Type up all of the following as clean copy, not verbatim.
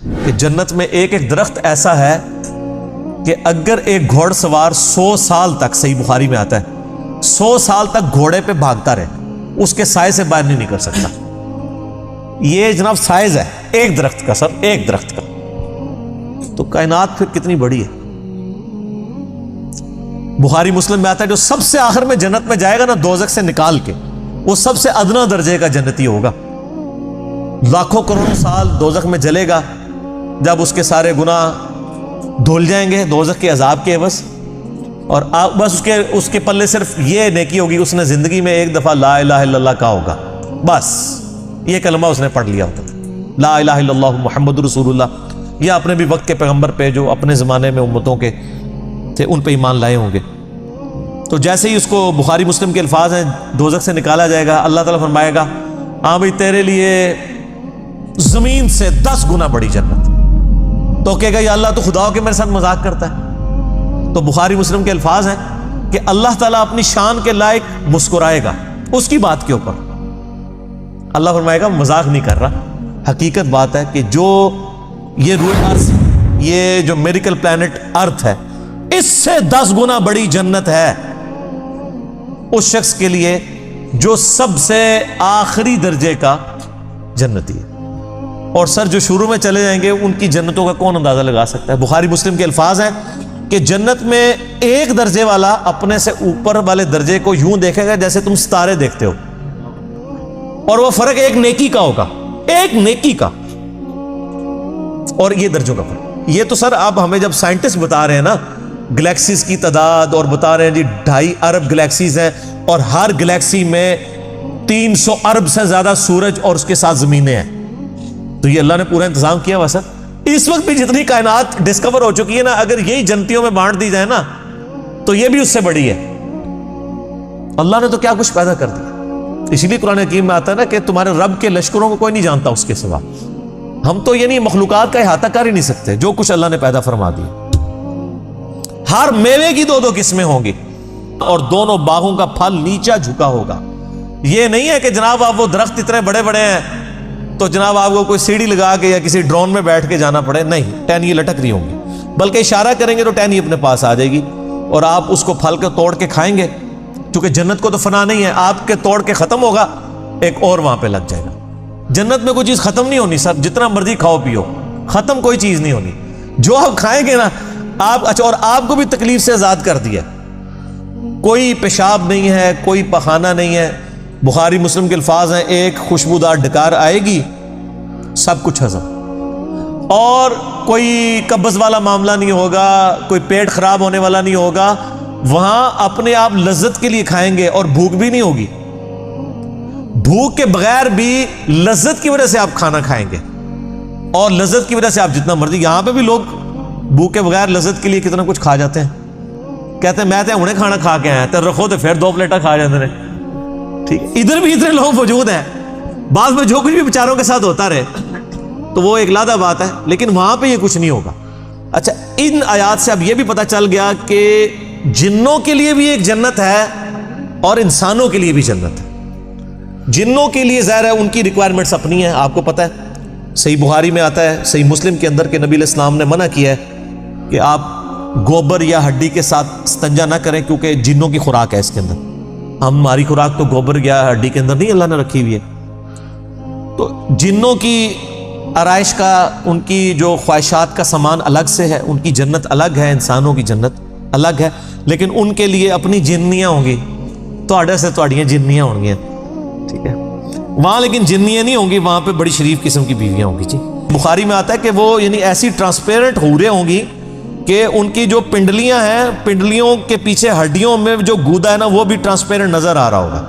کہ جنت میں ایک ایک درخت ایسا ہے کہ اگر ایک گھوڑ سوار 100 سال تک، صحیح بخاری میں آتا ہے، 100 سال تک گھوڑے پہ بھاگتا رہے، اس کے سائے سے باہر نہیں نکل سکتا۔ یہ جناب سائز ہے ایک درخت کا، سر ایک درخت کا، تو کائنات پھر کتنی بڑی ہے۔ بخاری مسلم میں آتا ہے جو سب سے آخر میں جنت میں جائے گا نا دوزخ سے نکال کے، وہ سب سے ادنا درجے کا جنتی ہوگا، لاکھوں کروڑوں سال دوزخ میں جلے گا، جب اس کے سارے گناہ دھل جائیں گے دوزخ کے عذاب کے عوض، اور بس اس کے پلے صرف یہ نیکی ہوگی، اس نے زندگی میں ایک دفعہ لا الہ الا اللہ کہا ہوگا، بس یہ کلمہ اس نے پڑھ لیا ہوتا تھا، لا الہ الا اللہ محمد رسول اللہ، یا اپنے بھی وقت کے پیغمبر پہ جو اپنے زمانے میں امتوں کے تھے ان پہ ایمان لائے ہوں گے۔ تو جیسے ہی اس کو بخاری مسلم کے الفاظ ہیں دوزخ سے نکالا جائے گا، اللہ تعالیٰ فرمائے گا ہاں بھائی تیرے لیے زمین سے 10 گنا بڑی جنت، تو کہے گا یا اللہ تو خدا ہو کے میرے ساتھ مذاق کرتا ہے۔ تو بخاری مسلم کے الفاظ ہیں کہ اللہ تعالیٰ اپنی شان کے لائق مسکرائے گا اس کی بات کے اوپر، اللہ فرمائے گا مذاق نہیں کر رہا، حقیقت بات ہے کہ جو یہ روح ارض، یہ جو میریکل پلانٹ ارتھ ہے، اس سے 10 گنا بڑی جنت ہے اس شخص کے لیے جو سب سے آخری درجے کا جنتی ہے۔ اور سر جو شروع میں چلے جائیں گے ان کی جنتوں کا کون اندازہ لگا سکتا ہے؟ بخاری مسلم کے الفاظ ہیں کہ جنت میں ایک درجے والا اپنے سے اوپر والے درجے کو یوں دیکھے گا جیسے تم ستارے دیکھتے ہو، اور وہ فرق ایک نیکی کا ہوگا، ایک نیکی کا، اور یہ درجوں کا فرق۔ یہ تو سر آپ ہمیں جب سائنٹسٹ بتا رہے ہیں نا گلیکسیز کی تعداد، اور بتا رہے ہیں جی 2.5 ارب گلیکسیز ہیں، اور ہر گلیکسی میں 300 ارب سے زیادہ سورج اور اس کے ساتھ زمینیں ہیں، تو یہ اللہ نے پورا انتظام کیا ہوا سر۔ اس وقت بھی جتنی کائنات ڈسکور ہو چکی ہے نا، اگر یہی جنتیوں میں بانٹ دی جائے نا تو یہ بھی اس سے بڑی ہے۔ اللہ نے تو کیا کچھ پیدا کر دیا، اسی لیے قرآن حکیم میں آتا ہے نا کہ تمہارے رب کے لشکروں کو کوئی نہیں جانتا اس کے سوا۔ ہم تو یعنی مخلوقات کا احاطہ کر ہی نہیں سکتے جو کچھ اللہ نے پیدا فرما دیا۔ ہر میوے کی 2 قسمیں ہوں گی، اور دونوں باغوں کا پھل نیچا جھکا ہوگا۔ یہ نہیں ہے کہ جناب آپ وہ درخت اتنے بڑے بڑے ہیں تو جناب آپ کو کوئی سیڑھی لگا کے یا کسی ڈرون میں بیٹھ کے جانا پڑے، نہیں، ٹہنی لٹک رہی ہوں گی، بلکہ اشارہ کریں گے تو ٹہنی اپنے پاس آ جائے گی، اور آپ اس کو پھل کو توڑ کے کھائیں گے، کیونکہ جنت کو تو فنا نہیں ہے، آپ کے توڑ کے ختم ہوگا، ایک اور وہاں پہ لگ جائے گا۔ جنت میں کوئی چیز ختم نہیں ہونی سر، جتنا مرضی کھاؤ پیو، ختم کوئی چیز نہیں ہونی، جو آپ کھائیں گے نا آپ، اچھا، اور آپ کو بھی تکلیف سے آزاد کر دیا، کوئی پیشاب نہیں ہے، کوئی پخانہ نہیں ہے۔ بخاری مسلم کے الفاظ ہیں ایک خوشبودار ڈکار آئے گی، سب کچھ ہضم، اور کوئی قبض والا معاملہ نہیں ہوگا، کوئی پیٹ خراب ہونے والا نہیں ہوگا، وہاں اپنے آپ لذت کے لیے کھائیں گے اور بھوک بھی نہیں ہوگی، بھوک کے بغیر بھی لذت کی وجہ سے آپ کھانا کھائیں گے، اور لذت کی وجہ سے آپ جتنا مرضی، یہاں پہ بھی لوگ بھوک کے بغیر لذت کے لیے کتنا کچھ کھا جاتے ہیں، کہتے ہیں میں تو ہنے کھانا کھا کے آیا تے رکھو تو پھر 2 پلیٹیں کھا جاتے ہیں، ٹھیک، ادھر بھی اتنے لوگ موجود ہیں، بعض میں جو کچھ بھی بیچاروں کے ساتھ ہوتا رہے تو وہ ایک علیحدہ بات ہے، لیکن وہاں پہ یہ کچھ نہیں ہوگا۔ اچھا، ان آیات سے اب یہ بھی پتہ چل گیا کہ جنوں کے لیے بھی ایک جنت ہے اور انسانوں کے لیے بھی جنت ہے۔ جنوں کے لیے ظاہر ہے ان کی ریکوائرمنٹس اپنی ہیں، آپ کو پتہ ہے، صحیح بخاری میں آتا ہے، صحیح مسلم کے اندر کہ نبی علیہ السلام نے منع کیا ہے کہ آپ گوبر یا ہڈی کے ساتھ استنجا نہ کریں، کیونکہ جنوں کی خوراک ہے اس کے اندر۔ ہماری خوراک تو گوبر یا ہڈی کے اندر نہیں اللہ نے رکھی ہوئی ہے۔ تو جنوں کی آرائش کا، ان کی جو خواہشات کا سامان الگ سے ہے، ان کی جنت الگ ہے، انسانوں کی جنت الگ ہے، لیکن ان کے لیے اپنی جنیاں ہوں گی، تواڈے سے تواڈیاں جنیاں ہوں گی، ٹھیک ہے، وہاں لیکن جنیاں نہیں ہوں گی، وہاں پہ بڑی شریف قسم کی بیویاں ہوں گی۔ جی بخاری میں آتا ہے کہ وہ یعنی ایسی ٹرانسپیرنٹ حوریں ہوں گی کہ ان کی جو پنڈلیاں ہیں، پنڈلیوں کے پیچھے ہڈیوں میں جو گودا ہے نا وہ بھی ٹرانسپیرنٹ نظر آ رہا ہوگا۔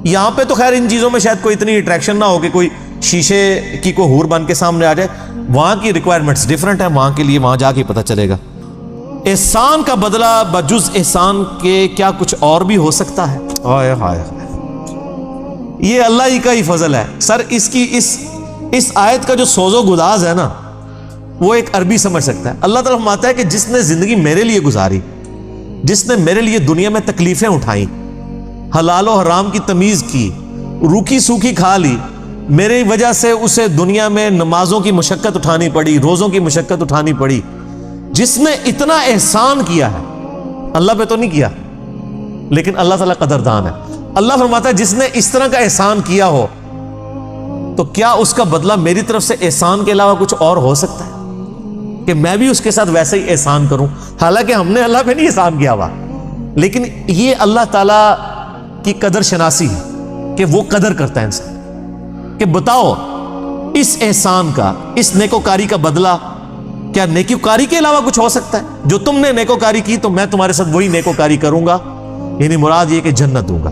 یہاں پہ تو خیر ان چیزوں میں شاید کوئی اتنی اٹریکشن نہ ہو کہ کوئی شیشے کی کوئی حور بن کے سامنے آ جائے، وہاں کی ریکوائرمنٹس ڈیفرنٹ ہیں، وہاں کے لیے وہاں جا کے پتہ چلے گا۔ احسان کا بدلہ بجز احسان کے کیا کچھ اور بھی ہو سکتا ہے؟ ہائے ہائے، یہ اللہ ہی کا ہی فضل ہے سر۔ اس آیت کا جو سوز و گداز ہے نا وہ ایک عربی سمجھ سکتا ہے۔ اللہ تعالیٰ فرماتا ہے کہ جس نے زندگی میرے لیے گزاری، جس نے میرے لیے دنیا میں تکلیفیں اٹھائیں، حلال و حرام کی تمیز کی، روکھی سوکھی کھا لی، میری وجہ سے اسے دنیا میں نمازوں کی مشقت اٹھانی پڑی، روزوں کی مشقت اٹھانی پڑی، جس نے اتنا احسان کیا ہے، اللہ پہ تو نہیں کیا، لیکن اللہ تعالیٰ قدردان ہے۔ اللہ فرماتا ہے جس نے اس طرح کا احسان کیا ہو تو کیا اس کا بدلہ میری طرف سے احسان کے علاوہ کچھ اور ہو سکتا ہے کہ میں بھی اس کے ساتھ ویسے ہی احسان کروں؟ حالانکہ ہم نے اللہ پہ نہیں احسان کیا ہوا، لیکن یہ اللہ تعالیٰ کی قدر شناسی ہے کہ وہ قدر کرتا ہے انسان، کہ بتاؤ اس احسان کا، اس نیکوکاری کا بدلہ کیا نیکوکاری کے علاوہ کچھ ہو سکتا ہے؟ جو تم نے نیکوکاری کی تو میں تمہارے ساتھ وہی نیکوکاری کروں گا، یعنی مراد یہ کہ جنت دوں گا۔